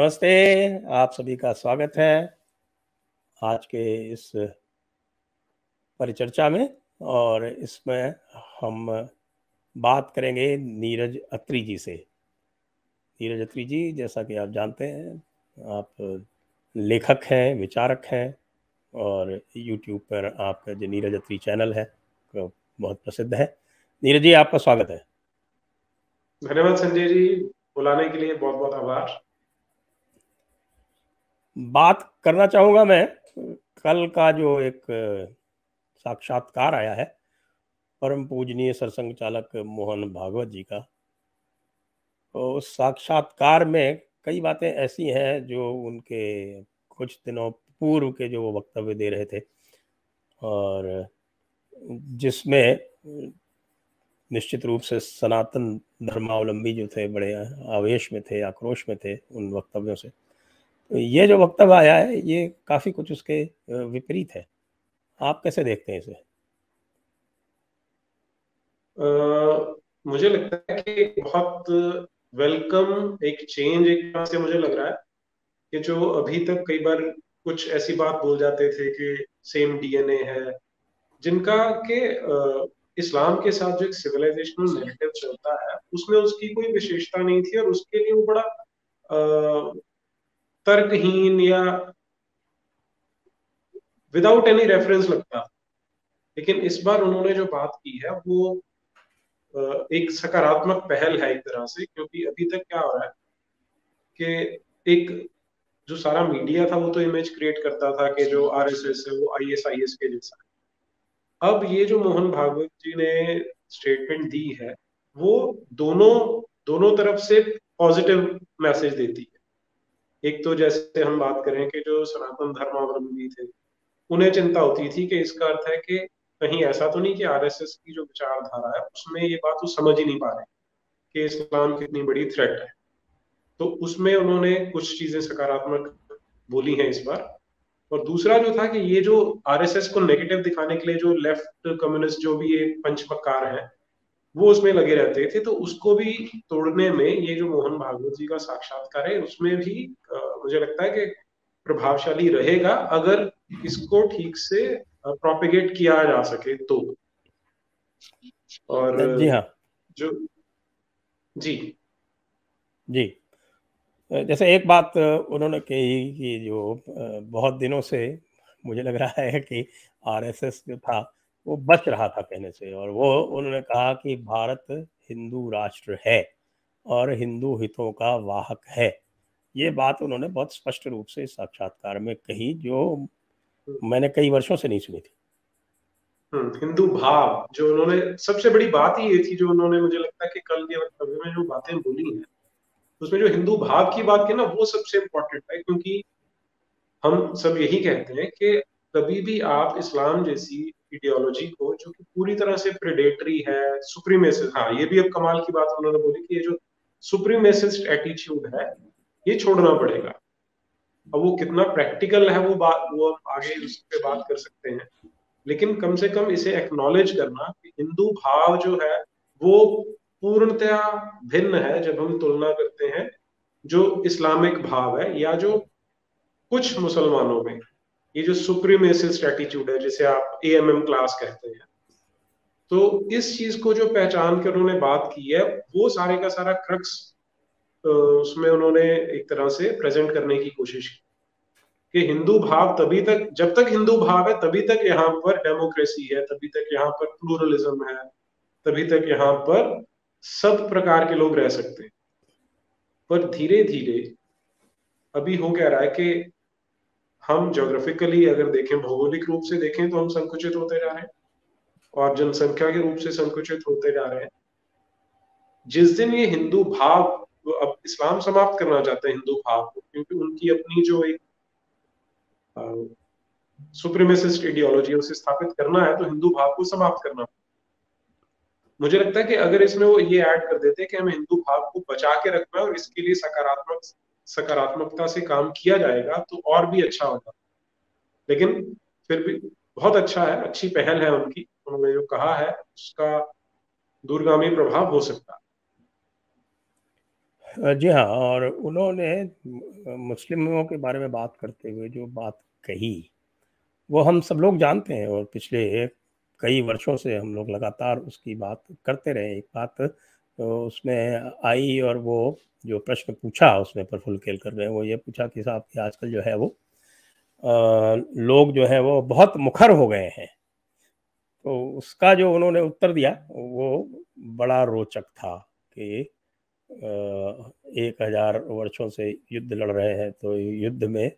नमस्ते, आप सभी का स्वागत है आज के इस परिचर्चा में। और इसमें हम बात करेंगे नीरज अत्री जी से। नीरज अत्री जी, जैसा कि आप जानते हैं, आप लेखक हैं, विचारक हैं और यूट्यूब पर आपका जो नीरज अत्री चैनल है वो बहुत प्रसिद्ध है। नीरज जी, आपका स्वागत है। धन्यवाद संजय जी, बुलाने के लिए बहुत बहुत आभार। बात करना चाहूँगा मैं कल का जो एक साक्षात्कार आया है परम पूजनीय सरसंघ चालक मोहन भागवत जी का। तो उस साक्षात्कार में कई बातें ऐसी हैं जो उनके कुछ दिनों पूर्व के जो वो वक्तव्य दे रहे थे, और जिसमें निश्चित रूप से सनातन धर्मावलंबी जो थे बड़े आवेश में थे, आक्रोश में थे उन वक्तव्यों से। तो ये जो वक्तव्य आया है ये काफ़ी कुछ उसके विपरीत है। आप कैसे देखते हैं इसे? मुझे लगता है कि बहुत वेलकम एक चेंज एक तरह से मुझे लग रहा है कि जो अभी तक कई बार कुछ ऐसी बात बोल जाते थे कि सेम डीएनए है, जिनका के इस्लाम के साथ जो एक सिविलाइजेशनल नैरेटिव चलता है उसमें उसकी कोई विशेषता नहीं थी और उसके लिए वो बड़ा तर्कहीन या विदाउट एनी रेफरेंस लगता। लेकिन इस बार उन्होंने जो बात की है वो एक सकारात्मक पहल है एक तरह से, क्योंकि अभी तक क्या हो रहा है कि एक जो सारा मीडिया था वो तो इमेज क्रिएट करता था कि जो आरएसएस है वो आईएसआईएस के जैसा है। अब ये जो मोहन भागवत जी ने स्टेटमेंट दी है वो दोनों दोनों तरफ से पॉजिटिव मैसेज देती है। एक तो जैसे हम बात करें कि जो सनातन धर्मावलंबी थे उन्हें चिंता होती थी कि इसका अर्थ है कि कहीं ऐसा तो नहीं कि आरएसएस की जो विचारधारा है उसमें ये बात वो समझ ही नहीं पा रहे कि इस्लाम कितनी बड़ी थ्रेट है। तो उसमें उन्होंने कुछ चीजें सकारात्मक बोली हैं इस बार। और दूसरा जो था कि ये जो आरएसएस को नेगेटिव दिखाने के लिए जो लेफ्ट कम्युनिस्ट जो भी ये पंचपकार हैं वो उसमें लगे रहते थे, तो उसको भी तोड़ने में ये जो मोहन भागवत जी का साक्षात्कार है उसमें भी मुझे लगता है कि प्रभावशाली रहेगा अगर इसको ठीक से प्रोपेगेट किया जा सके तो। और जी हाँ जो जी जी। जैसे एक बात उन्होंने कही कि जो बहुत दिनों से मुझे लग रहा है कि आरएसएस जो था वो बच रहा था कहने से, और वो उन्होंने कहा कि भारत हिंदू राष्ट्र है और हिंदू हितों का वाहक है। ये बात उन्होंने बहुत स्पष्ट रूप से इस साक्षात्कार में कही, जो मैंने कई वर्षों से नहीं सुनी थी। हिंदू भाव जो उन्होंने, सबसे बड़ी बात ही ये थी जो उन्होंने, मुझे लगता है कि कल के वक्तव्य में जो बातें बोली हैं उसमें जो हिंदू भाव की बात की ना वो सबसे इम्पोर्टेंट है, क्योंकि हम सब यही कहते हैं कि कभी भी आप इस्लाम जैसी इडियोलॉजी को जो कि पूरी तरह से प्रेडेटरी है, सुप्रीमेसिस्ट, हाँ ये भी अब कमाल की बात उन्होंने बोली कि ये जो सुप्रीमेसिस्ट एटीट्यूड है ये छोड़ना पड़ेगा। अब वो कितना प्रैक्टिकल है वो बात वो हम आगे उस पर बात कर सकते हैं, लेकिन कम से कम इसे एक्नॉलेज करना कि हिंदू भाव जो है वो पूर्णतया भिन्न है जब हम तुलना करते हैं जो इस्लामिक भाव है या जो कुछ मुसलमानों में ये जो सुप्रीमेसिस्ट एटीट्यूड है जिसे आप एएमएम क्लास कहते हैं। तो इस चीज को जो पहचान कर उन्होंने बात की है वो सारे का सारा क्रक्स उसमें उन्होंने एक तरह से प्रेजेंट करने की कोशिश की कि हिंदू भाव तभी तक, जब तक हिंदू भाव है तभी तक यहाँ पर डेमोक्रेसी है, तभी तक यहाँ पर प्लूरलिज्म है, तभी तक यहाँ पर सब प्रकार के लोग रह सकते हैं। पर धीरे धीरे अभी हो क्या रहा है कि हम ज्योग्राफिकली अगर देखें, भौगोलिक रूप से देखें तो हम संकुचित होते जा रहे हैं और जनसंख्या के रूप से संकुचित होते जा रहे हैं। जिस दिन ये हिंदू भाव, अब इस्लाम समाप्त करना चाहते हैं हिंदू भाव को, क्योंकि उनकी अपनी जो एक सुप्रीमेसिस्ट आइडियोलॉजी है उसे स्थापित करना है, तो हिंदू भाव को समाप्त करना। मुझे लगता है कि अगर इसमें वो ये ऐड कर देते कि हमें हिंदू भाव को बचा के रखना है और इसके लिए सकारात्मकता से काम किया जाएगा तो और भी अच्छा होगा। लेकिन फिर भी बहुत अच्छा है, अच्छी पहल है उनकी, उन्होंने जो कहा है उसका दूरगामी प्रभाव हो सकता है। जी हाँ, और उन्होंने मुस्लिमों के बारे में बात करते हुए जो बात कही, वो हम सब लोग जानते हैं और पिछले कई वर्षों से हम लोग लगातार उसकी बात करते रहे। एक बात उसमें आई और वो जो प्रश्न पूछा उसमें प्रफुल्ल केलकर ने, वो ये पूछा कि साहब कि आजकल जो है वो लोग जो है वो बहुत मुखर हो गए हैं। तो उसका जो उन्होंने उत्तर दिया वो बड़ा रोचक था कि 1000 वर्षों से युद्ध लड़ रहे हैं, तो युद्ध में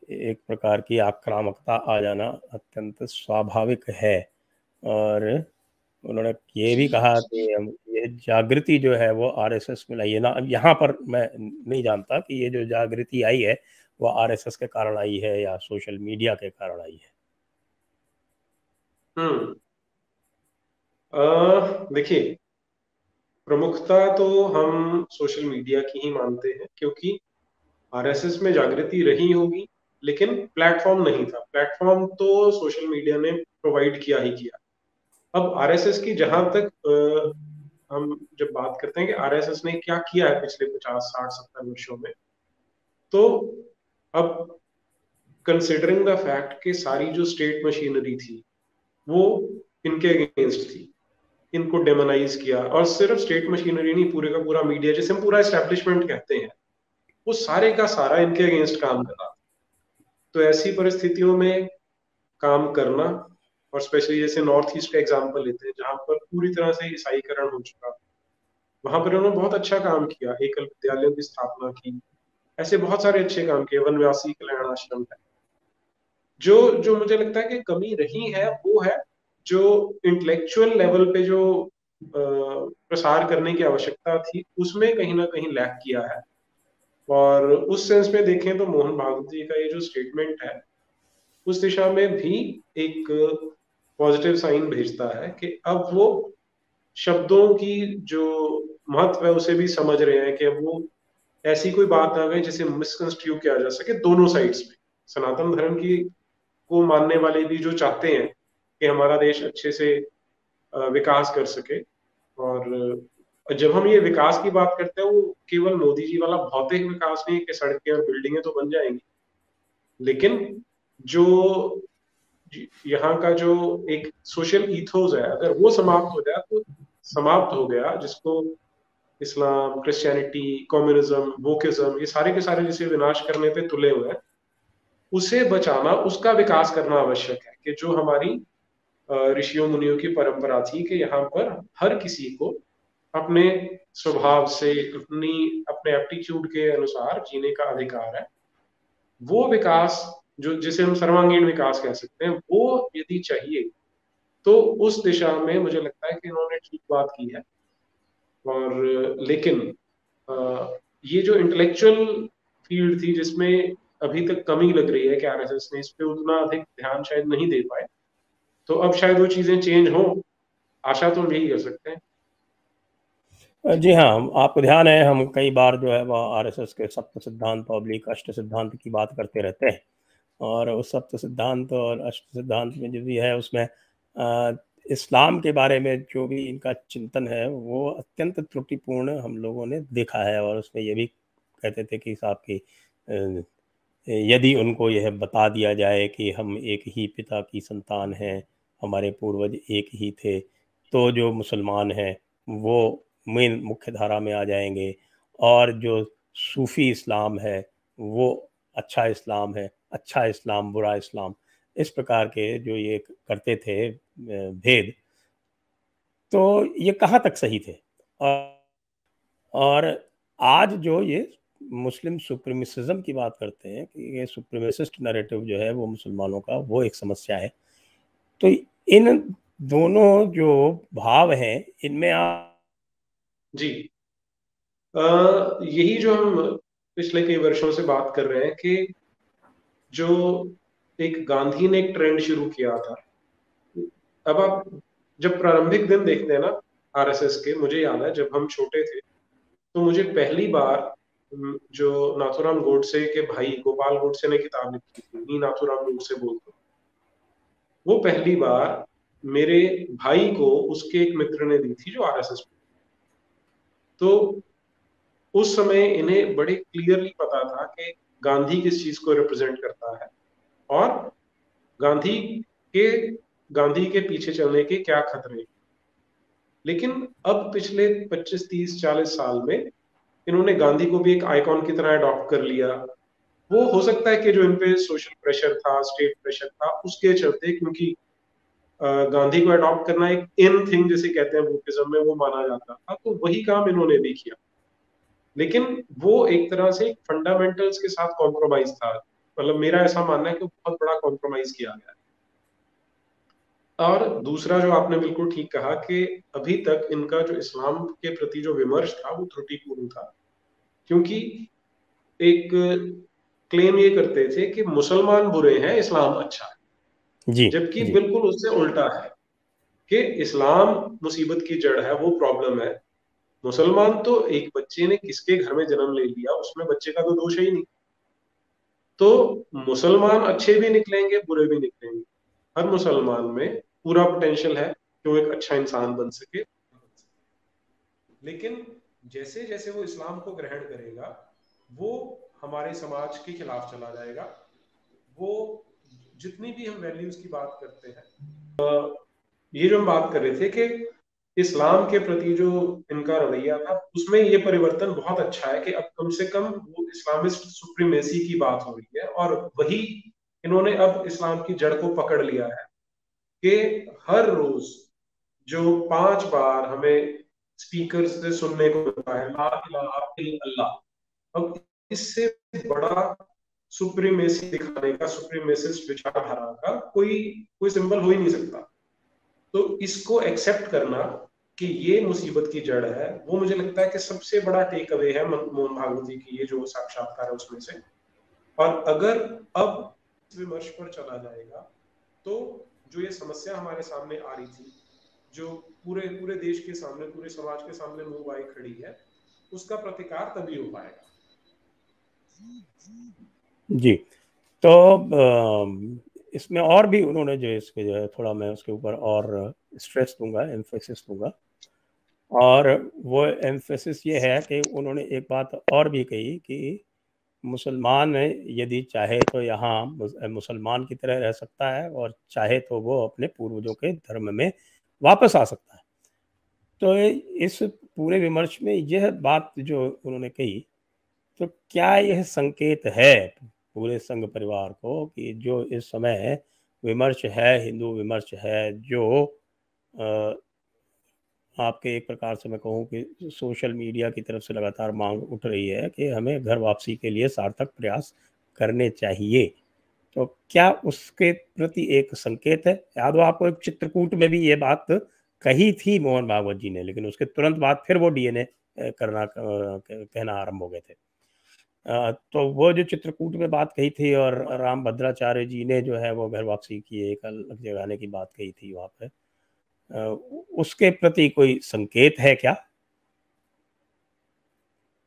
एक प्रकार की आक्रामकता आ जाना अत्यंत स्वाभाविक है। और उन्होंने ये भी कहा कि ये जागृति जो है वो आरएसएस में लाई है ना। यहाँ पर मैं नहीं जानता कि ये जो जागृति आई है वो आरएसएस के कारण आई है या सोशल मीडिया के कारण आई है। हम्म देखिए, प्रमुखता तो हम सोशल मीडिया की ही मानते हैं, क्योंकि आरएसएस में जागृति रही होगी, लेकिन प्लेटफॉर्म नहीं था। प्लेटफॉर्म तो सोशल मीडिया ने प्रोवाइड किया ही किया। अब आरएसएस की जहां तक हम जब बात करते हैं कि आरएसएस ने क्या किया है पिछले 50 60 70 वर्षों में, तो अब कंसिडरिंग द फैक्ट कि सारी जो स्टेट मशीनरी थी वो इनके अगेंस्ट थी, इनको डेमोनाइज किया, और सिर्फ स्टेट मशीनरी नहीं, पूरे का पूरा मीडिया, जिसे हम पूरा एस्टेब्लिशमेंट कहते हैं, वो सारे का सारा इनके अगेंस्ट काम कर रहा था। तो ऐसी परिस्थितियों में काम करना, और स्पेशली जैसे नॉर्थ ईस्ट का एग्जाम्पल लेते हैं जहां पर पूरी तरह से ईसाईकरण हो चुका, वहां पर उन्होंने बहुत अच्छा काम किया, एकल विद्यालयों की स्थापना की, ऐसे बहुत सारे अच्छे काम किए, वनवासी कल्याण आश्रम है। जो जो मुझे लगता है कि कमी रही है वो है जो इंटेलेक्चुअल लेवल पे जो प्रसार करने की आवश्यकता थी, उसमें कहीं ना कहीं लैक किया है। और उस सेंस में देखें तो मोहन भागवत जी का ये जो स्टेटमेंट है उस दिशा में भी एक पॉजिटिव साइन भेजता है कि अब वो शब्दों की जो महत्व है उसे भी समझ रहे हैं, कि अब वो ऐसी कोई बात ना गई जिसे मिसकंस्ट्रू किया जा सके दोनों साइड्स में। सनातन धर्म की को मानने वाले भी जो चाहते हैं कि हमारा देश अच्छे से विकास कर सके, और जब हम ये विकास की बात करते हैं वो केवल मोदी जी वाला भौतिक विकास नहीं है कि सड़कें और बिल्डिंगें तो बन जाएंगी, लेकिन जो यहाँ का जो एक सोशल ईथोस है, अगर वो समाप्त हो जाए तो समाप्त हो गया, जिसको इस्लाम, क्रिश्चियनिटी, कम्युनिज्म, वोकिज्म, ये सारे के सारे जिसे विनाश करने पे तुले हुए हैं, उसे बचाना, उसका विकास करना आवश्यक है। कि जो हमारी ऋषियों मुनियों की परंपरा थी कि यहाँ पर हर किसी को अपने स्वभाव से, अपने एप्टीट्यूड के अनुसार जीने का अधिकार है, वो विकास जो जिसे हम सर्वांगीण विकास कह सकते हैं, वो यदि चाहिए तो उस दिशा में मुझे लगता है कि इन्होंने ठीक बात की है। और लेकिन ये जो इंटेलेक्चुअल फील्ड थी जिसमें अभी तक कमी लग रही है कि आरएसएस ने इस पे उतना अधिक ध्यान शायद नहीं दे पाए, तो अब शायद वो चीजें चेंज हो, आशा तो हम यही कर सकते हैं। जी हाँ, आपको ध्यान है हम कई बार जो है वह आरएसएस के सप्त सिद्धांत ऑब्लिक अष्ट सिद्धांत की बात करते रहते हैं। और उस सप्त सिद्धांत और अष्ट सिद्धांत में जो भी है उसमें इस्लाम के बारे में जो भी इनका चिंतन है वो अत्यंत त्रुटिपूर्ण हम लोगों ने देखा है। और उसमें ये भी कहते थे कि साहब की यदि उनको यह बता दिया जाए कि हम एक ही पिता की संतान हैं, हमारे पूर्वज एक ही थे, तो जो मुसलमान हैं वो मेन मुख्य धारा में आ जाएंगे, और जो सूफी इस्लाम है वो अच्छा इस्लाम है, अच्छा इस्लाम बुरा इस्लाम, इस प्रकार के जो ये करते थे भेद, तो ये कहाँ तक सही थे। और आज जो ये मुस्लिम सुप्रीमिसिज्म की बात करते हैं कि ये सुप्रीमेसिस्ट नैरेटिव जो है वो मुसलमानों का वो एक समस्या है। तो इन दोनों जो भाव हैं इनमें आप जी, यही जो हम पिछले कई वर्षों से बात कर रहे हैं कि जो एक गांधी ने एक ट्रेंड शुरू किया था। अब आप जब प्रारंभिक दिन देखते हैं ना आरएसएस के, मुझे याद है जब हम छोटे थे तो मुझे पहली बार जो नाथूराम गोडसे के भाई गोपाल गोडसे ने किताब लिखी थी, नी नाथूराम गोडसे बोलते, वो पहली बार मेरे भाई को उसके एक मित्र ने दी थी जो आरएसएस में। तो उस समय इन्हें बड़े क्लियरली पता था कि गांधी किस चीज को रिप्रेजेंट करता है और गांधी के गांधी के पीछे चलने के क्या खतरे हैं। लेकिन अब पिछले 25 30 40 साल में इन्होंने गांधी को भी एक आइकॉन की तरह अडॉप्ट कर लिया। वो हो सकता है कि जो इन पे सोशल प्रेशर था, स्टेट प्रेशर था, उसके चलते, क्योंकि गांधी को अडॉप्ट करना एक इन थिंग जिसे कहते हैं बुद्धिज्म में, वो माना जाता था, तो वही काम इन्होंने भी किया। लेकिन वो एक तरह से फंडामेंटल्स के साथ कॉम्प्रोमाइज था। मतलब मेरा ऐसा मानना है कि बहुत बड़ा कॉम्प्रोमाइज किया गया है। और दूसरा जो आपने बिल्कुल ठीक कहा कि अभी तक इनका जो इस्लाम के प्रति जो विमर्श था वो त्रुटिपूर्ण था, क्योंकि एक क्लेम ये करते थे कि मुसलमान बुरे हैं, इस्लाम अच्छा है, जी जबकि जी बिल्कुल उससे उल्टा है कि इस्लाम मुसीबत की जड़ है, वो प्रॉब्लम है। मुसलमान तो एक बच्चे ने किसके घर में जन्म ले लिया, उसमें बच्चे का तो दोष है ही नहीं। तो मुसलमान अच्छे भी निकलेंगे, बुरे भी निकलेंगे। हर मुसलमान में पूरा पोटेंशियल है कि वो एक अच्छा इंसान बन सके। लेकिन जैसे जैसे वो इस्लाम को ग्रहण करेगा, वो हमारे समाज के खिलाफ चला जाएगा। वो जितनी भी हम वैल्यूज की बात करते हैं, ये जो हम बात कर रहे थे कि इस्लाम के प्रति जो इनका रवैया था, उसमें ये परिवर्तन बहुत अच्छा है कि अब कम से कम वो इस्लामिस्ट सुप्रीमेसी की बात हो रही है, और वही इन्होंने अब इस्लाम की जड़ को पकड़ लिया है कि हर रोज जो 5 बार हमें स्पीकर से सुनने को मिलता है, ला इलाहा इल्लल्लाह, अब इससे बड़ा सुप्रीमेसी दिखाने का, सुप्रीमेसिस्ट विचारधारा का कोई कोई सिंबल हो ही नहीं सकता। तो इसको एक्सेप्ट करना कि ये मुसीबत की जड़ है, वो मुझे लगता है कि सबसे बड़ा टेक अवे है मोहन भागवत जी की ये जो साक्षात्कार है उसमें से। और अगर अब विमर्श पर चला जाएगा, तो जो ये समस्या हमारे सामने आ रही थी, जो पूरे पूरे देश के सामने, पूरे समाज के सामने मुंह आई खड़ी है, उसका प्रतिकार तभी हो पाएगा। जी। तो इसमें और भी उन्होंने जो इसके जो है थोड़ा मैं उसके ऊपर और स्ट्रेस दूंगा, एम्फेसिस दूंगा। और वो एम्फेसिस ये है कि उन्होंने एक बात और भी कही कि मुसलमान यदि चाहे तो यहाँ मुसलमान की तरह रह सकता है, और चाहे तो वो अपने पूर्वजों के धर्म में वापस आ सकता है। तो इस पूरे विमर्श में यह बात जो उन्होंने कही, तो क्या यह संकेत है पूरे संघ परिवार को कि जो इस समय विमर्श है, हिंदू विमर्श है, जो आपके एक प्रकार से मैं कहूँ कि सोशल मीडिया की तरफ से लगातार मांग उठ रही है कि हमें घर वापसी के लिए सार्थक प्रयास करने चाहिए, तो क्या उसके प्रति एक संकेत है? याद हो आपको, एक चित्रकूट में भी ये बात कही थी मोहन भागवत जी ने, लेकिन उसके तुरंत बाद फिर वो डीएनए करना कहना आरंभ हो गए थे। तो वो जो चित्रकूट में बात कही थी, और राम भद्राचार्य जी ने जो है वो घर वापसी की एक अलग जगाने की बात कही थी वहां पे, उसके प्रति कोई संकेत है क्या?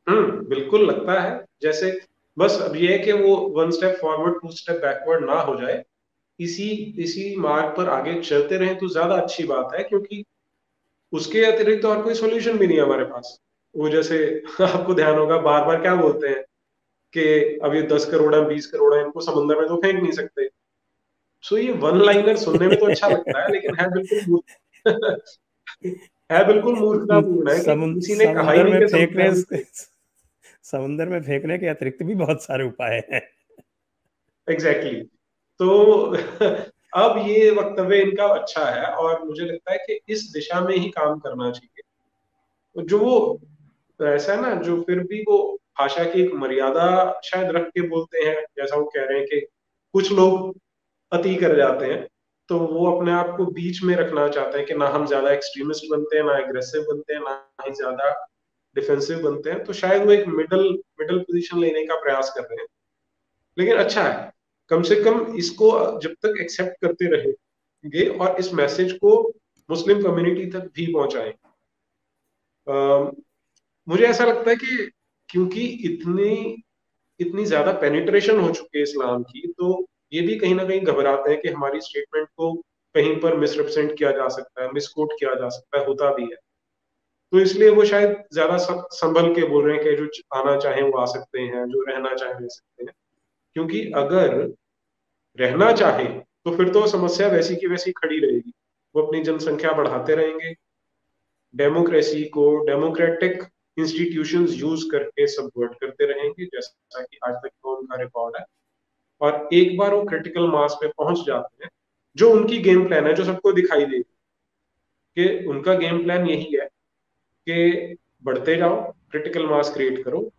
बिल्कुल लगता है। जैसे बस अब ये है कि वो 1 स्टेप फॉरवर्ड 2 स्टेप बैकवर्ड ना हो जाए, इसी इसी मार्ग पर आगे चलते रहें तो ज्यादा अच्छी बात है, क्योंकि उसके अतिरिक्त तो और कोई सोल्यूशन भी नहीं है हमारे पास। वो जैसे आपको ध्यान होगा, बार बार क्या बोलते हैं कि अब ये 10 करोड़ है, 20 करोड़ है, इनको समंदर में तो फेंक नहीं सकते। सो ये वन लाइनर सुनने में तो अच्छा लगता है, लेकिन है बिल्कुल है बिल्कुल मूर्खतापूर्ण है कि किसी ने कहा ही समुंदर नहीं में कि फेंकने समझदारी से। समुंदर में फेंकने के अतिरिक्त भी बहुत सारे उपाय हैं। Exactly exactly. तो अब ये वक्तव्य इनका अच्छा है, और मुझे लगता है कि इस दिशा में ही काम करना चाहिए। जो वो ऐसा है ना, जो फिर भी वो भाषा की एक मर्यादा शायद रख के बोलते हैं, जैसा वो कह रहे हैं कि कुछ लोग अति कर जाते हैं, तो वो अपने आप को बीच में रखना चाहते हैं कि ना हम ज्यादा एक्सट्रीमिस्ट बनते हैं, ना एग्रेसिव बनते हैं, ना ही ज्यादा डिफेंसिव बनते हैं। तो शायद वो एक मिडल मिडल पोजीशन लेने का प्रयास कर रहे हैं। लेकिन अच्छा है, कम से कम इसको जब तक एक्सेप्ट करते रहेंगे और इस मैसेज को मुस्लिम कम्युनिटी तक भी पहुंचाएं। मुझे ऐसा लगता है कि क्योंकि इतनी इतनी ज्यादा पेनिट्रेशन हो चुकी है इस्लाम की, तो ये भी कहीं ना कहीं घबराते हैं कि हमारी स्टेटमेंट को कहीं पर मिसरिप्रेजेंट किया जा सकता है, मिसकोट किया जा सकता है, होता भी है। तो इसलिए वो शायद ज्यादा संभल के बोल रहे हैं कि जो आना चाहे वो आ सकते हैं, जो रहना चाहे रह सकते हैं। क्योंकि अगर रहना चाहे तो फिर तो समस्या वैसी की वैसी खड़ी रहेगी। वो अपनी जनसंख्या बढ़ाते रहेंगे, डेमोक्रेसी को, डेमोक्रेटिक इंस्टीट्यूशंस यूज करके सबवर्ट करते रहेंगे, जैसा कि आज तक का उनका रिकॉर्ड है। और एक बार वो क्रिटिकल मास पे पहुंच जाते हैं, जो उनकी गेम प्लान है, जो सबको दिखाई दे कि उनका गेम प्लान यही है कि बढ़ते जाओ, क्रिटिकल मास क्रिएट करो,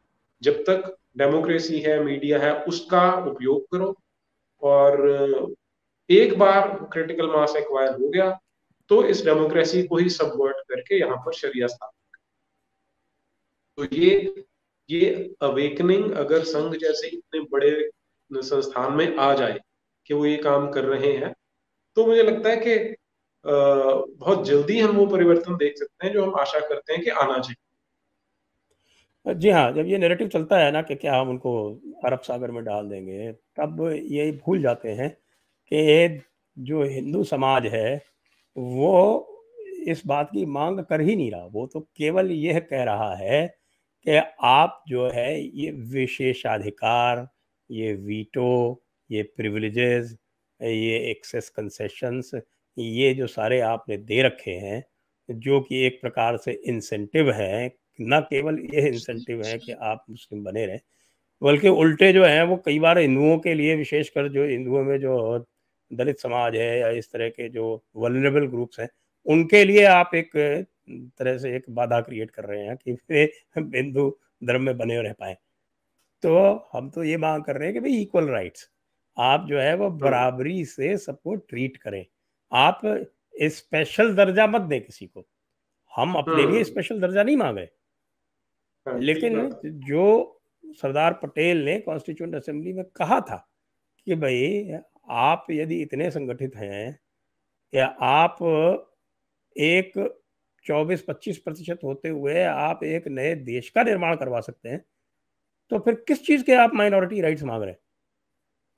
जब तक डेमोक्रेसी है, मीडिया है, उसका उपयोग करो। और एक बार क्रिटिकल मास एक्वायर हो गया तो इस डेमोक्रेसी को ही सबवर्ट करके यहाँ पर शरिया स्थापित। तो ये अवेकनिंग अगर संघ जैसे इतने बड़े संस्थान में आ जाए कि वो ये काम कर रहे हैं, तो मुझे लगता है कि बहुत जल्दी हम वो परिवर्तन देख सकते हैं जो हम आशा करते हैं कि आना चाहिए। जी हाँ, जब ये नैरेटिव चलता है ना कि क्या हम उनको अरब सागर में डाल देंगे, तब ये भूल जाते हैं कि जो हिंदू समाज है वो इस बात की मांग कर ही नहीं रहा। वो तो केवल यह कह रहा है कि आप जो है ये विशेषाधिकार, ये वीटो, ये प्रिविलेजेस, ये एक्सेस कंसेशंस, ये जो सारे आपने दे रखे हैं, जो कि एक प्रकार से इंसेंटिव है, न केवल ये इंसेंटिव है कि आप मुस्लिम बने रहें, बल्कि उल्टे जो है वो कई बार हिंदुओं के लिए, विशेषकर जो हिंदुओं में जो दलित समाज है या इस तरह के जो वल्नरेबल ग्रुप्स हैं, उनके लिए आप एक तरह से एक बाधा क्रिएट कर रहे हैं कि वे हिंदू धर्म में बने रह पाए। तो हम तो ये मांग कर रहे हैं कि भाई इक्वल राइट्स, आप जो है वो बराबरी से सबको ट्रीट करें। आप स्पेशल दर्जा मत दें किसी को। हम अपने लिए स्पेशल दर्जा नहीं मांग रहे, लेकिन जो सरदार पटेल ने कॉन्स्टिट्यूएंट असेंबली में कहा था कि भाई आप यदि इतने संगठित हैं या आप एक 24-25% होते हुए आप एक नए देश का निर्माण करवा सकते हैं, तो फिर किस चीज के आप माइनॉरिटी राइट्स मांग रहे हैं?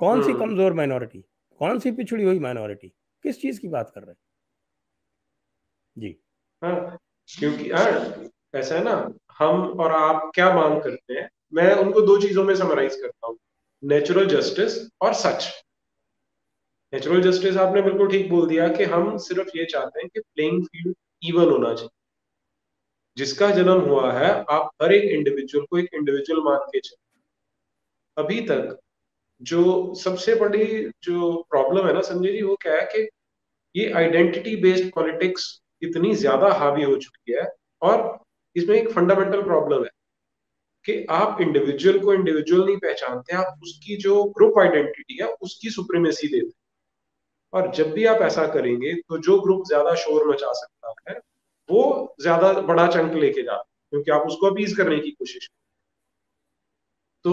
कौन सी कमजोर माइनॉरिटी, कौन सी पिछड़ी हुई माइनॉरिटी, किस चीज की बात कर रहे हैं? जी हाँ, क्योंकि ऐसा है ना, हम और आप क्या मांग करते हैं, मैं उनको दो चीजों में समराइज करता हूँ, नेचुरल जस्टिस और सच। नेचुरल जस्टिस आपने बिल्कुल ठीक बोल दिया कि हम सिर्फ ये चाहते हैं कि प्लेइंग फील्ड इवन होना चाहिए। जिसका जन्म हुआ है, आप हर एक इंडिविजुअल को एक इंडिविजुअल मान के चले। अभी तक जो सबसे बड़ी जो प्रॉब्लम है ना संजय जी, वो क्या है कि ये आइडेंटिटी बेस्ड पॉलिटिक्स इतनी ज्यादा हावी हो चुकी है। और इसमें एक फंडामेंटल प्रॉब्लम है कि आप इंडिविजुअल को इंडिविजुअल नहीं पहचानते, आप उसकी जो ग्रुप आइडेंटिटी है उसकी सुप्रीमेसी देते हैं। और जब भी आप ऐसा करेंगे तो जो ग्रुप ज्यादा शोर मचा सकता है वो ज्यादा बड़ा चंक लेके जाता है, क्योंकि आप उसको अपीज करने की कोशिश। तो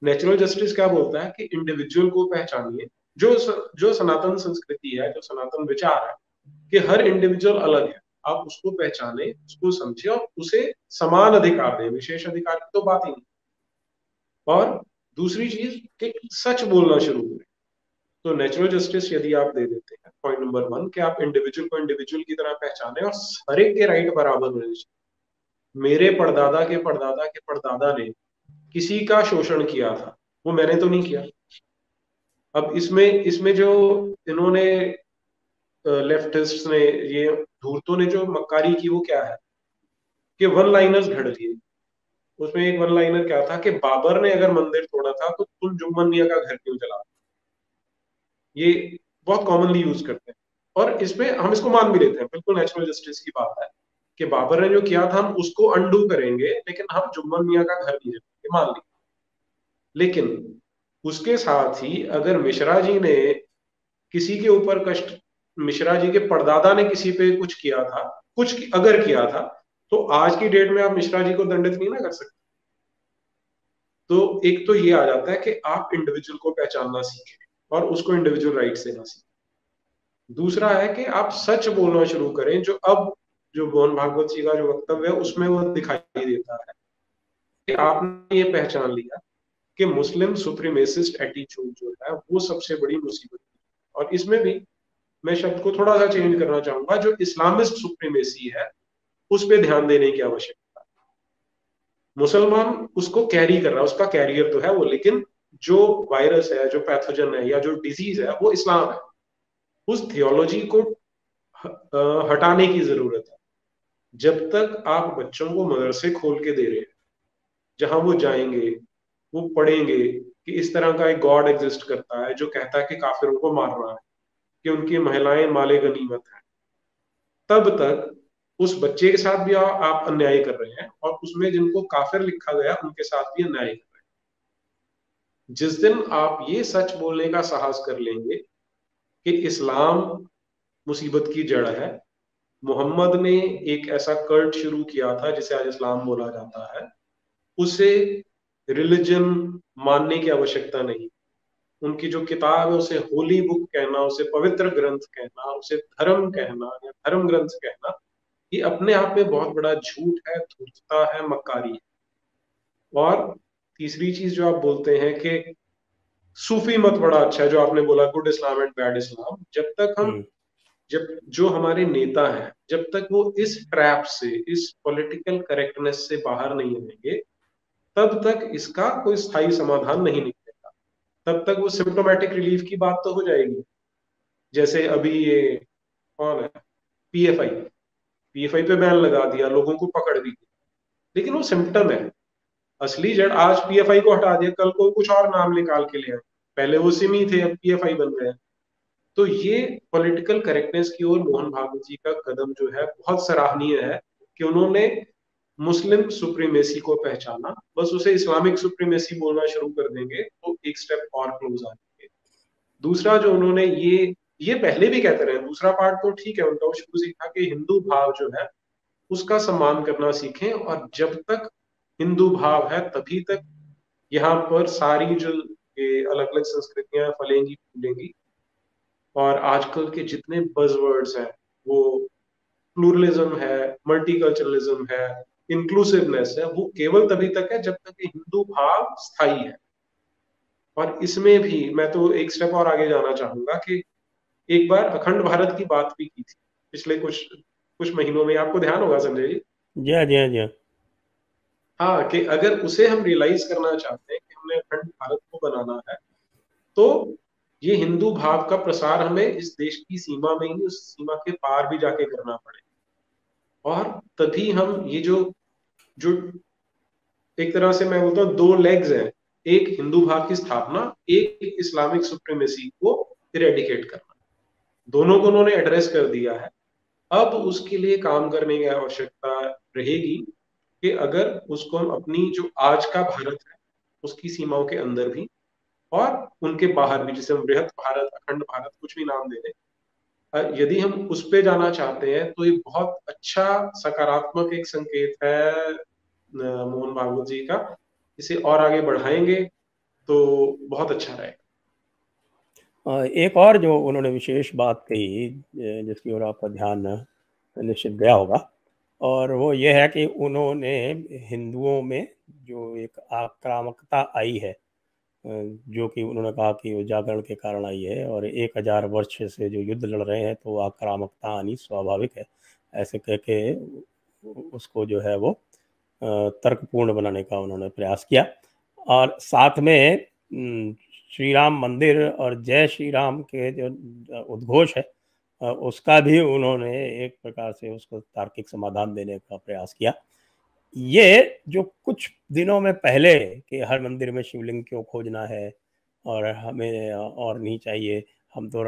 नेचुरल जस्टिस क्या बोलता है कि इंडिविजुअल को पहचानिए, जो सनातन संस्कृति है, जो सनातन विचार है कि हर इंडिविजुअल अलग है, आप उसको पहचाने, उसको समझे और उसे समान अधिकार दें। विशेष अधिकार की तो बात ही नहीं। और दूसरी चीज कि सच बोलना शुरू करें। तो नेचुरल जस्टिस यदि आप दे देते हैं, पॉइंट नंबर 1, कि आप इंडिविजुअल को इंडिविजुअल की तरह पहचाने और हर एक के राइट बराबर होने चाहिए। मेरे परदादा के परदादा के परदादा ने किसी का शोषण किया था, वो मैंने तो नहीं किया। अब इसमें इसमें जो इन्होंने लेफ्टिस्ट ने, ये धूर्तों ने जो मक्कारी की, वो क्या है कि वन लाइनर्स घड़ दिए। उसमें एक वन लाइनर क्या था कि बाबर ने अगर मंदिर तोड़ा था तो तुम जुम्मन मियां का घर क्यों जला। ये बहुत कॉमनली यूज करते हैं और इसमें हम इसको मान भी लेते हैं, बिल्कुल नेचुरल जस्टिस की बात है कि बाबर ने जो किया था हम उसको अंडू करेंगे, लेकिन हम जुम्मन मियां का घर नहीं जलाएंगे, मान लिया। लेकिन उसके साथ ही अगर मिश्रा जी ने किसी के ऊपर कष्ट, मिश्रा जी के परदादा ने किसी पे कुछ किया था, कुछ अगर किया था, तो आज की डेट में आप मिश्रा जी को दंडित नहीं ना कर सकते। तो एक तो ये आ जाता है कि आप इंडिविजुअल को पहचानना सीखें और उसको इंडिविजुअल राइट देना सीखें। दूसरा है कि आप सच बोलना शुरू करें, जो अब जो मोहन भागवत जी का जो वक्तव्य है उसमें वो दिखाई देता है कि आपने ये पहचान लिया कि मुस्लिम सुप्रीमेसिस्ट एटीट्यूड जो है वो सबसे बड़ी मुसीबत है। और इसमें भी मैं शब्द को थोड़ा सा चेंज करना चाहूंगा, जो इस्लामिस्ट सुप्रीमेसी है उस पर ध्यान देने की आवश्यकता है। मुसलमान उसको कैरी कर रहा है, उसका कैरियर तो है वो, लेकिन जो वायरस है, जो पैथोजन है या जो डिजीज है वो इस्लाम है। उस थियोलॉजी को हटाने की जरूरत है। जब तक आप बच्चों को मदरसे खोल के दे रहे हैं जहां वो जाएंगे, वो पढ़ेंगे कि इस तरह का एक गॉड एग्जिस्ट करता है जो कहता है कि काफिरों को मार रहा है, कि उनकी महिलाएं माले गनीमत है, तब तक उस बच्चे के साथ भी आप अन्याय कर रहे हैं, और उसमें जिनको काफिर लिखा गया उनके साथ भी अन्याय कर रहे हैं। जिस दिन आप ये सच बोलने का साहस कर लेंगे कि इस्लाम मुसीबत की जड़ है, मोहम्मद ने एक ऐसा कल्ट शुरू किया था जिसे आज इस्लाम बोला जाता है, उसे रिलीजन मानने की आवश्यकता नहीं। उनकी जो किताब है उसे होली बुक कहना, उसे पवित्र ग्रंथ कहना, उसे धर्म कहना या धर्म ग्रंथ कहना, ये अपने आप में बहुत बड़ा झूठ है, धूर्तता है, मक्कारी है। और तीसरी चीज जो आप बोलते हैं कि सूफी मत बड़ा अच्छा है, जो आपने बोला गुड इस्लाम एंड बैड इस्लाम, जब जो हमारे नेता हैं जब तक वो इस ट्रैप से, इस पॉलिटिकल करेक्टनेस से बाहर नहीं आएंगे, तब तक इसका कोई स्थायी समाधान नहीं निकलेगा। तब तक वो सिम्टोमेटिक रिलीफ की बात तो हो जाएगी। जैसे अभी ये कौन है, पीएफआई, पीएफआई पे बैन लगा दिया, लोगों को पकड़ भी दिया, लेकिन वो सिम्टम है। असली जड़, आज पीएफआई को हटा दिया, कल को कुछ और नाम निकाल के ले आए, पहले वो सिमी थे अब पीएफआई बन गए। तो ये पॉलिटिकल करेक्टनेस की ओर मोहन भागवत जी का कदम जो है बहुत सराहनीय है, कि उन्होंने मुस्लिम सुप्रीमेसी को पहचाना। बस उसे इस्लामिक सुप्रीमेसी बोलना शुरू कर देंगे तो एक स्टेप और क्लोज आ जाएंगे। दूसरा जो उन्होंने ये पहले भी कहते रहे, दूसरा पार्ट तो ठीक है उनका, वो शुरू से था कि हिंदू भाव जो है उसका सम्मान करना सीखें, और जब तक हिंदू भाव है तभी तक यहाँ पर सारी जो ये अलग अलग संस्कृतियां फलेंगी फूलेंगी। और आजकल के जितने बज़वर्ड्स हैं, वो प्लूरलिज्म है, मल्टीकल्चरलिज्म है, इंक्लूसिवनेस है, वो केवल तभी तक है जब तक ये हिंदू भाव स्थायी है। और इसमें भी मैं तो एक स्टेप और आगे जाना चाहूंगा कि एक बार अखंड भारत की बात भी की थी पिछले कुछ कुछ महीनों में, आपको ध्यान होगा संजय जी। जी हाँ, जी हाँ, जी हाँ। हाँ, कि अगर उसे हम रियलाइज करना चाहते हैं कि हमने अखंड भारत को बनाना है, तो ये हिंदू भाव का प्रसार हमें इस देश की सीमा में ही, उस सीमा के पार भी जाके करना पड़े। और तभी हम ये जो जो एक तरह से मैं बोलता हूँ दो लेग्स हैं, एक हिंदू भाव की स्थापना, एक इस्लामिक सुप्रीमेसी को इरेडिकेट करना, दोनों को उन्होंने एड्रेस कर दिया है। अब उसके लिए काम करने की आवश्यकता रहेगी कि अगर उसको हम अपनी जो आज का भारत है उसकी सीमाओं के अंदर भी और उनके बाहर भी, जिसे हम बृहत भारत, अखंड भारत, कुछ भी नाम दे दें, यदि हम उस पे जाना चाहते हैं तो ये बहुत अच्छा सकारात्मक एक संकेत है मोहन भागवत जी का। इसे और आगे बढ़ाएंगे तो बहुत अच्छा रहेगा। एक और जो उन्होंने विशेष बात कही, जिसकी ओर आपका ध्यान निश्चित गया होगा, और वो ये है कि उन्होंने हिंदुओं में जो एक आक्रामकता आई है, जो कि उन्होंने कहा कि वो जागरण के कारण आई है, और 1000 वर्ष से जो युद्ध लड़ रहे हैं तो आक्रामकता आनी स्वाभाविक है, ऐसे कह के उसको जो है वो तर्कपूर्ण बनाने का उन्होंने प्रयास किया। और साथ में श्री राम मंदिर और जय श्री राम के जो उद्घोष है, उसका भी उन्होंने एक प्रकार से उसको तार्किक समाधान देने का प्रयास किया। ये जो कुछ दिनों में पहले कि हर मंदिर में शिवलिंग क्यों खोजना है और हमें और नहीं चाहिए, हम तो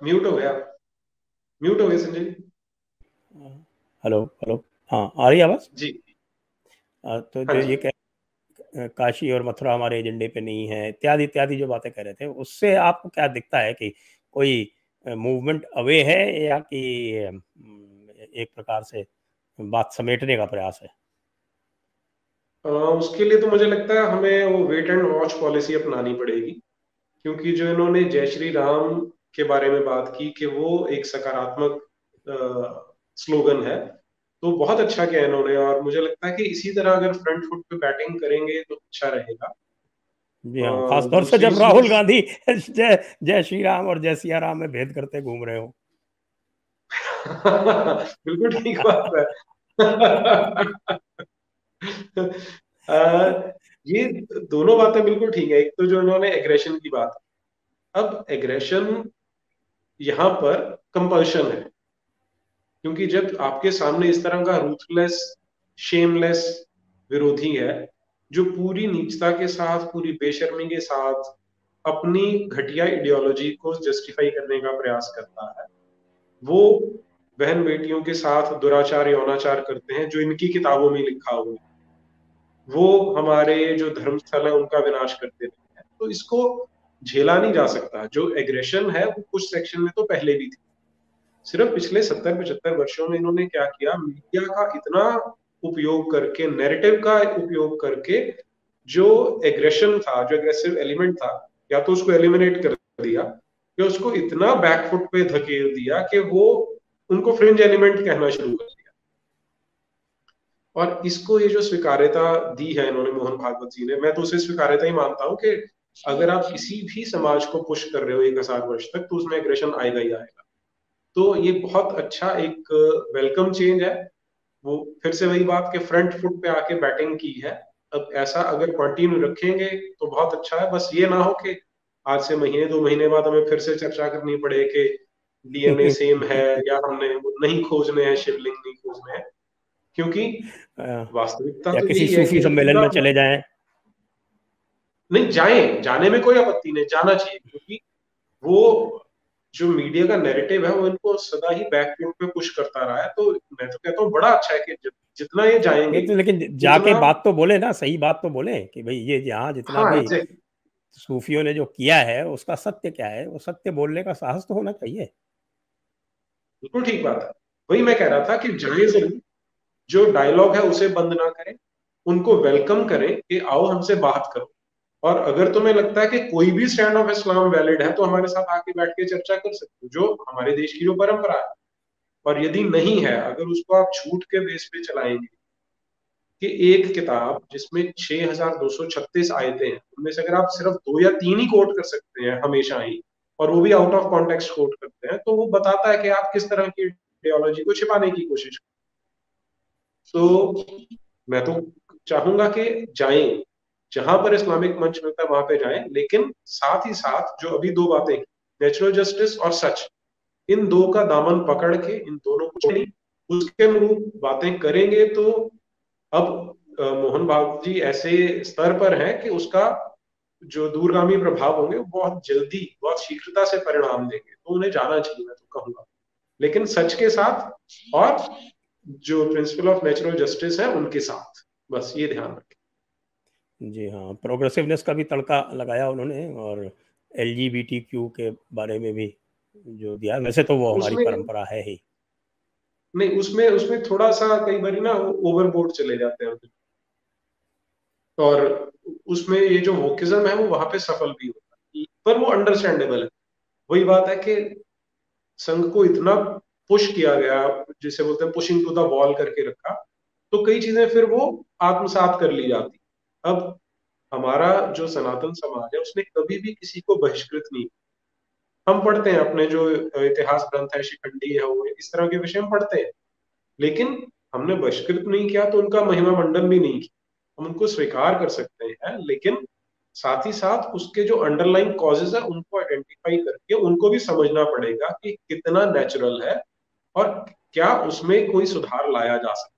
म्यूट हो गया, म्यूट हो गया संजय जी। हेलो हेलो, हाँ आ रही है आवाज। जी। तो हाँ जो जी। ये काशी और मथुरा हमारे एजेंडे पे नहीं है, इत्यादि इत्यादि जो बातें कह रहे थे, उससे आपको क्या दिखता है कि कोई मूवमेंट अवे है, या कि एक प्रकार से बात समेटने का प्रयास है? उसके लिए तो मुझे लगता है हमें वो वेट एंड वॉच पॉलिसी अपनानी पड़ेगी, क्योंकि जो इन्होंने जय श्री राम के बारे में बात की कि वो एक सकारात्मक स्लोगन है, तो बहुत अच्छा किया इन्होंने। और मुझे लगता है कि इसी तरह अगर फ्रंट फुट पे बैटिंग करेंगे तो अच्छा रहेगा। जी हाँ, खासतौर से दूसरी जब राहुल चीज गांधी जय जय श्री राम और जय सिया राम में भेद करते घूम रहे हो। बिल्कुल ठीक बात है। ये दोनों बातें बिल्कुल ठीक है। एक तो जो इन्होंने एग्रेशन की बात, अब एग्रेशन यहाँ पर कंपल्शन है, क्योंकि जब आपके सामने इस तरह का रूथलेस, शेमलेस विरोधी है जो पूरी नीचता के साथ, पूरी बेशर्मी के साथ अपनी घटिया आइडियोलॉजी को जस्टिफाई करने का प्रयास करता है, वो बहन बेटियों के साथ दुराचार यौनाचार करते हैं जो इनकी किताबों में लिखा हुआ है, वो हमारे जो धर्मस्थल है उनका विनाश करते रहते हैं, तो इसको झेला नहीं जा सकता। जो एग्रेशन है वो कुछ सेक्शन में तो पहले भी थी, सिर्फ पिछले 70-75 वर्षों में इन्होंने क्या किया, मीडिया का इतना उपयोग करके, नैरेटिव का उपयोग करके जो एग्रेशन था, जो एग्रेसिव एलिमेंट था, या तो उसको एलिमिनेट कर दिया या उसको इतना बैकफुट पे धकेल दिया कि वो उनको फ्रिंज एलिमेंट कहना शुरू कर दिया। और इसको ये जो स्वीकार्यता दी है इन्होंने, मोहन भागवत जी ने, मैं तो उसे स्वीकार्यता ही मानता हूँ कि अगर आप किसी भी समाज को पुश कर रहे हो 1000 वर्ष तक, तो उसमें एग्रेशन आएगा ही आएगा। तो ये बहुत अच्छा एक वेलकम चेंज है। वो फिर से वही बात कि फ्रंट फुट पे आके बैटिंग की है। अब ऐसा अगर कंटिन्यू रखेंगे तो बहुत अच्छा है। बस ये ना हो कि आज से महीने 2 महीने बाद हमें फिर से चर्चा करनी पड़े कि डीएनए सेम है या हमने नहीं खोजने हैं, शिवलिंग नहीं खोजने हैं, क्योंकि वास्तविकता या तो किसी यही है कि सूफी जो सम्मेलन पूरा, में चले जाएं। नहीं जाए, जाने में कोई आपत्ति नहीं, जाना चाहिए, क्योंकि वो जो मीडिया का नैरेटिव है वो इनको सदा ही बैकफुट पे पुश करता रहा है। तो मैं तो कहता हूँ बड़ा अच्छा है कि जितना ये जाएंगे नहीं तो लेकिन जाके उतना। बात तो बोले ना, सही बात तो बोले कि भाई ये यहाँ जितना हाँ भी एग्जैक्टली, सूफियों ने जो किया है उसका सत्य क्या है, वो सत्य बोलने का साहस तो होना चाहिए। बिल्कुल ठीक बात है। वही मैं कह रहा था कि जाए जरूर, जो डायलॉग है उसे बंद ना करें, उनको वेलकम करें कि आओ हमसे बात करो। और अगर तुम्हें लगता है कि कोई भी स्टैंड ऑफ इस्लाम वैलिड है तो हमारे साथ आके बैठ के चर्चा कर सकते हो, जो हमारे देश की जो परंपरा है। और यदि नहीं है, अगर उसको आप झूठ के बेस पे चलाएंगे कि एक किताब जिसमें 6236 आयतें हैं, उनमें से अगर आप सिर्फ 2 या 3 ही कोट कर सकते हैं हमेशा ही, और वो भी आउट ऑफ कॉन्टेक्स्ट कोट करते हैं, तो वो बताता है कि आप किस तरह की आइडियोलॉजी को छिपाने की कोशिश। तो मैं तो चाहूंगा कि जाएं, जहां पर इस्लामिक मंच मिलता है वहां पे जाएं, लेकिन साथ ही साथ जो अभी 2 बातें, नेचुरल जस्टिस और सच, इन 2 का दामन पकड़ के, इन दोनों को नहीं, उसके अनुरूप बातें करेंगे तो अब मोहन भागवत जी ऐसे स्तर पर हैं कि उसका जो दूरगामी प्रभाव होंगे वो बहुत जल्दी, बहुत शीघ्रता से परिणाम देंगे, तो उन्हें जाना चाहिए, मैं तो कहूंगा, लेकिन सच के साथ और जो प्रिंसिपल ऑफ नेचुरल जस्टिस है उनके साथ, बस ये ध्यान रखें। जी हाँ, प्रोग्रेसिवनेस का भी तड़का लगाया उन्होंने, और LGBTQ के बारे में भी जो दिया, वैसे तो वो हमारी उसमें परंपरा है ही। नहीं, उसमें उसमें थोड़ा सा कई बार ना ओवरबोर्ड चले जाते हैं, और उसमें ये जो वोकिज्म है वो वहां पे सफल भी होता है, पर वो अंडरस्टैंडेबल है। वही बात है कि संघ को इतना पुश किया गया, जिसे बोलते हैं पुशिंग टू द वॉल करके रखा, तो कई चीजें फिर वो आत्मसात कर ली जाती। अब हमारा जो सनातन समाज है उसने कभी भी किसी को बहिष्कृत नहीं, हम पढ़ते हैं अपने जो इतिहास ग्रंथ है, शिखंडी है, वो इस तरह के विषय हम पढ़ते हैं, लेकिन हमने बहिष्कृत नहीं किया तो उनका महिमा मंडन भी नहीं किया। हम उनको स्वीकार कर सकते हैं, लेकिन साथ ही साथ उसके जो अंडरलाइन कॉजेज है उनको आइडेंटिफाई करके उनको भी समझना पड़ेगा कि कितना नेचुरल है और क्या उसमें कोई सुधार लाया जा सकता है।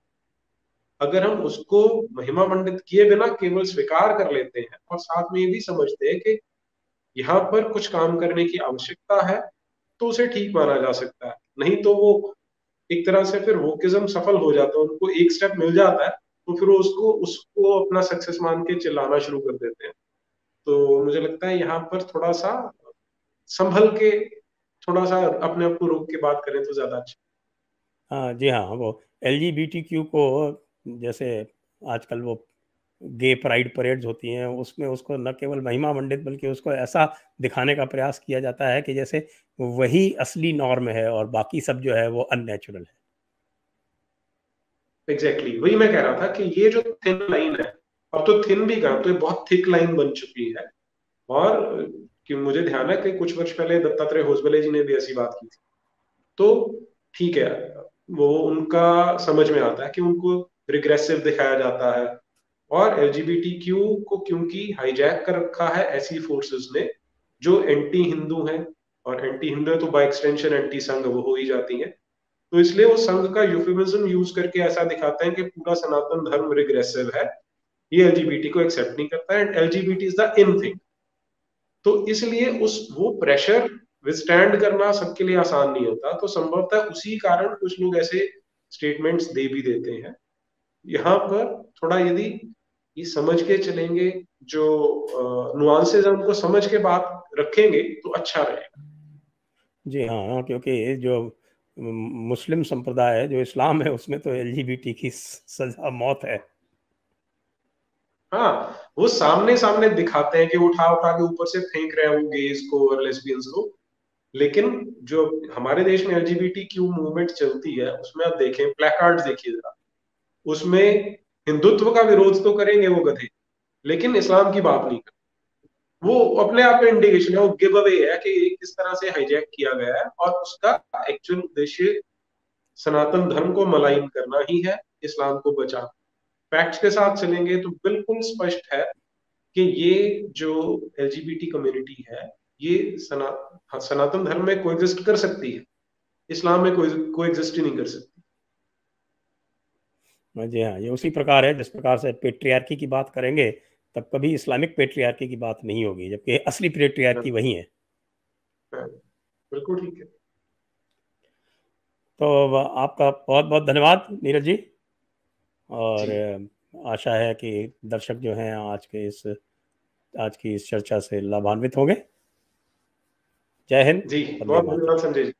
अगर हम उसको महिमा मंडित किए बिना केवल स्वीकार कर लेते हैं और साथ में ये भी समझते हैं कि यहाँ पर कुछ काम करने की आवश्यकता है, तो उसे ठीक माना जा सकता है। नहीं तो वो एक तरह से फिर वोकिज्म सफल हो जाता है, उनको एक स्टेप मिल जाता है तो फिर वो उसको उसको अपना सक्सेस मान के चिल्लाना शुरू कर देते हैं। तो मुझे लगता है यहाँ पर थोड़ा सा संभल के, थोड़ा सा अपने आप को रोक के बात करें तो ज्यादा अच्छा। हाँ जी हाँ, वो LGBTQ को, जैसे आजकल वो गे प्राइड परेड्स होती हैं, उसमें उसको न केवल महिमा मंडित बल्कि उसको ऐसा दिखाने का प्रयास किया जाता है कि जैसे वही असली नॉर्म है और बाकी सब जो है वो अननेचुरल है। एग्जैक्टली, वही मैं कह रहा था कि ये जो थिन लाइन है, अब तो थिन भी कहा, तो ये बहुत थिक लाइन बन चुकी है और कि मुझे ध्यान है कि कुछ वर्ष पहले दत्तात्रेय होसबले जी ने भी ऐसी बात की थी। तो ठीक है, वो उनका समझ में आता है कि उनको रिग्रेसिव दिखाया जाता है, और एलजीबीटीक्यू को क्योंकि हाईजैक कर रखा है ऐसी फोर्सेस ने जो एंटी हिंदू हैं, और एंटी हिंदू है तो बाय एक्सटेंशन एंटी संघ वो हो ही जाती है, तो इसलिए वो संघ का यूफेमिज्म यूज करके ऐसा दिखाते हैं कि पूरा सनातन धर्म रिग्रेसिव है, ये एलजीबीटी को एक्सेप्ट नहीं करता है, and LGBT is the in thing. तो इसलिए उस वो प्रेशर विथस्टैंड करना सबके लिए आसान नहीं होता, तो संभवतः उसी कारण कुछ लोग ऐसे स्टेटमेंट्स दे भी देते हैं। यहाँ पर थोड़ा यदि ये समझ के चलेंगे, जो नुआंसेस है उनको समझ के बात रखेंगे तो अच्छा रहेगा। जी हाँ, क्योंकि जो मुस्लिम संप्रदाय है, जो इस्लाम है, उसमें तो एलजीबीटी की सजा मौत है। हाँ, वो सामने सामने दिखाते हैं कि उठा उठा के ऊपर से फेंक रहे हैं वो गेज को और लेस्बियंस को, लेकिन जो हमारे देश में एलजीबीटी क्यू मूवमेंट चलती है उसमें आप देखें, प्लेकार्ड देखिए जरा, उसमें हिंदुत्व का विरोध तो करेंगे वो गधे, लेकिन इस्लाम की बात नहीं करते। वो अपने आप में इंडिकेशन है, वो गिव अवे है कि ये किस तरह से हाईजैक किया गया है, और उसका एक्चुअल उद्देश्य सनातन धर्म को मलाइन करना ही है, इस्लाम को बचा। फैक्ट्स के साथ चलेंगे तो बिल्कुल स्पष्ट है कि ये जो एलजीबीटी कम्युनिटी है, ये सनातन धर्म में कोएग्जिस्ट कर सकती है, इस्लाम में कोएग्जिस्ट ही नहीं कर सकती। जी हाँ, ये उसी प्रकार है जिस प्रकार से पेट्रियार्की की बात करेंगे तब कभी इस्लामिक पेट्रियार्की की बात नहीं होगी, जबकि असली पेट्रियार्की वही है। बिल्कुल ठीक है। तो आपका बहुत बहुत धन्यवाद नीरज जी, और जी आशा है कि दर्शक जो हैं आज की इस चर्चा से लाभान्वित होंगे। जय हिंद, जी, वंदे बहुत मातरम। धन्यवाद संजय जी।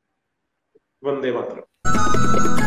वंदे मातरम।